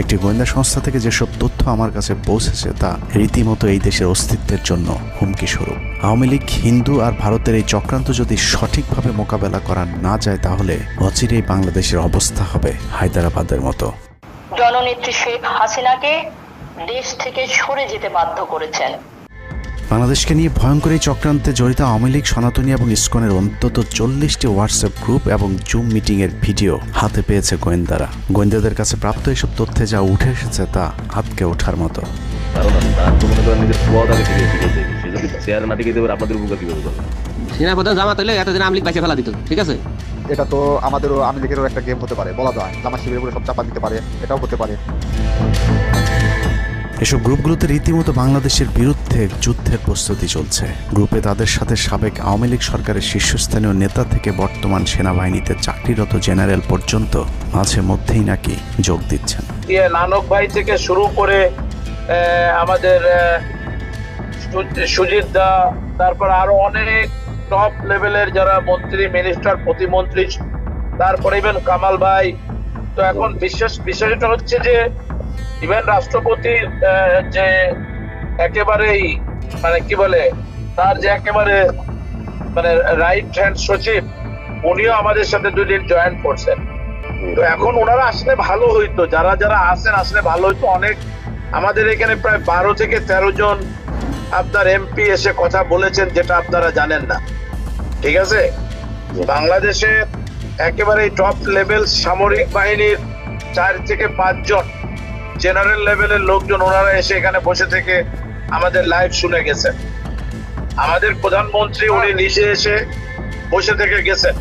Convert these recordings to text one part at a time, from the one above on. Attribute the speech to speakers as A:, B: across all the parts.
A: একটি গোয়েন্দা সংস্থা থেকে যেসব তথ্য আমার কাছে পৌঁছেছে তা রীতিমতো এই দেশের অস্তিত্বের জন্য হুমকি স্বরূপ। আওয়ামী লীগ, হিন্দু আর ভারতের এই চক্রান্ত যদি সঠিকভাবে মোকাবেলা করা না যায় তাহলে অচিরেই বাংলাদেশের অবস্থা হবে হায়দ্রাবাদের মতো।
B: জননেত্রী শেখ হাসিনাকে দেশ থেকে সরে যেতে বাধ্য করেছেন।
A: বাংলাদেশকে নিয়ে ভয়ঙ্কর এই চক্রান্তে জড়িত আওয়ামী লীগ, সনাতনী এবং ইসকনের অন্তত 40টি হোয়াটসঅ্যাপ গ্রুপ এবং জুম মিটিংয়ের ভিডিও হাতে পেয়েছে গোয়েন্দারা। গোয়েন্দাদের কাছে প্রাপ্ত এসব তথ্যে যা উঠে এসেছে তা আটকে ওঠার মতো।
C: সেনাপ্রধান জামাত হলে এতদিন আওয়ামী লীগ বাইচে ফেলা দিত, ঠিক আছে?
D: এটা তো আমাদেরও আওয়ামী লীগেরও একটা গেম হতে পারে, বলা যায় জামাত শিবিরের উপরে সব চাপা দিতে পারে, এটাও হতে পারে।
A: এসব গ্রুপগুলোতে রীতিমতো বাংলাদেশের বিরুদ্ধে যুদ্ধের প্রস্তুতি চলছে। গ্রুপে তাদের সাথে সাবেক আওয়ামী লীগ সরকারের শীর্ষস্থানীয় নেতা থেকে বর্তমান সেনাবাহিনীতে চাকরিরত জেনারেল পর্যন্ত মাঝে মধ্যেই নাকি যোগ দিচ্ছেন।
E: নানক ভাই থেকে শুরু করে আমাদের সুজিত দা, তারপর আরো অনেক টপ লেভেলের যারা মন্ত্রী, মিনিস্টার, প্রতিমন্ত্রী, তারপরে ইভেন কামাল ভাই। তো এখন বিষয়টা হচ্ছে যে ইভেন রাষ্ট্রপতির যে একেবারেই মানে কি বলে তার যে একেবারে মানে রাইট হ্যান্ড সচিব, উনিও আমাদের সাথে 2 দিন জয়েন করছেন। তো এখন ওনারা আসলে ভালো হইতো, যারা যারা আসেন আসলে ভালো হইতো। অনেক আমাদের এখানে প্রায় 12 থেকে 13 জন আপনার এমপি এসে কথা বলেছেন, যেটা আপনারা জানেন না, ঠিক আছে? বাংলাদেশে একেবারে টপ লেভেল সামরিক বাহিনীর 4 থেকে 5 জন জেনারেল লেভেলের লোকজন ওনারা এসে এখানে বসে থেকে আমাদের লাইভ শুনে গেছেন। আমাদের প্রধানমন্ত্রী উনি নিজে এসে বসে থেকে গেছেন।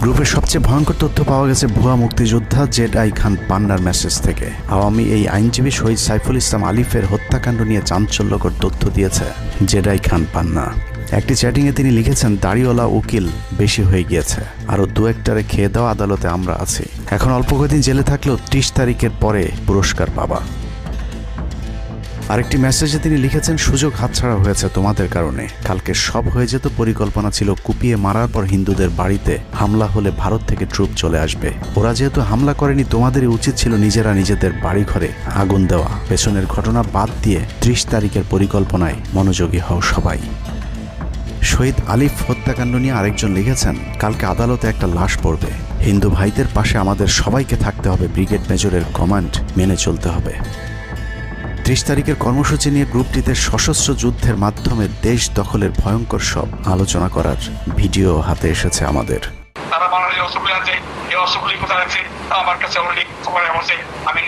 A: গ্রুপের সবচেয়ে ভয়ঙ্কর তথ্য পাওয়া গেছে ভুয়া মুক্তিযোদ্ধা জেডাই খান পান্নার মেসেজ থেকে। আওয়ামী এই আইনজীবী শহীদ সাইফুল ইসলাম আলিফের হত্যাকাণ্ড নিয়ে চাঞ্চল্যকর তথ্য দিয়েছে জেডাই খান পান্না। একটি চ্যাটিংয়ে তিনি লিখেছেন, দাড়িওয়ালা উকিল বেশি হয়ে গিয়েছে, আরও 2-1টারে খেয়ে দেওয়া আদালতে আমরা আছি, এখন অল্প কয়েকদিন জেলে থাকলেও 30 তারিখের পরে পুরস্কার পাবা। আরেকটি মেসেজে তিনি লিখেছেন, সুযোগ হাতছাড়া হয়েছে তোমাদের কারণে, কালকে সব হয়ে যেত। পরিকল্পনা ছিল কুপিয়ে মারার পর হিন্দুদের বাড়িতে হামলা হলে ভারত থেকে ট্রুপ চলে আসবে। ওরা যেহেতু হামলা করেনি, তোমাদেরই উচিত ছিল নিজেরা নিজেদের বাড়িঘরে আগুন দেওয়া। পেছনের ঘটনা বাদ দিয়ে 30 তারিখের পরিকল্পনায় মনোযোগী হও সবাই। শহীদ আলিফ হত্যাকাণ্ড নিয়ে আরেকজন লিখেছেন, কালকে আদালতে একটা লাশ পড়বে, হিন্দু ভাইদের পাশে আমাদের সবাইকে থাকতে হবে, ব্রিগেড মেজরের কমান্ড মেনে চলতে হবে। 30 তারিখের কর্মসূচি নিয়ে গ্রুপটিতে সশস্ত্র যুদ্ধের মাধ্যমে দেশ দখলের ভয়ঙ্কর সব আলোচনা করার ভিডিও হাতে এসেছে আমাদের।
F: তারা বাংলাদেশের অস্ত্রগুলি আছে, এই অস্ত্রগুলি কোথায় আছে আমার কাছে অলরেডি খবর আছে। আমি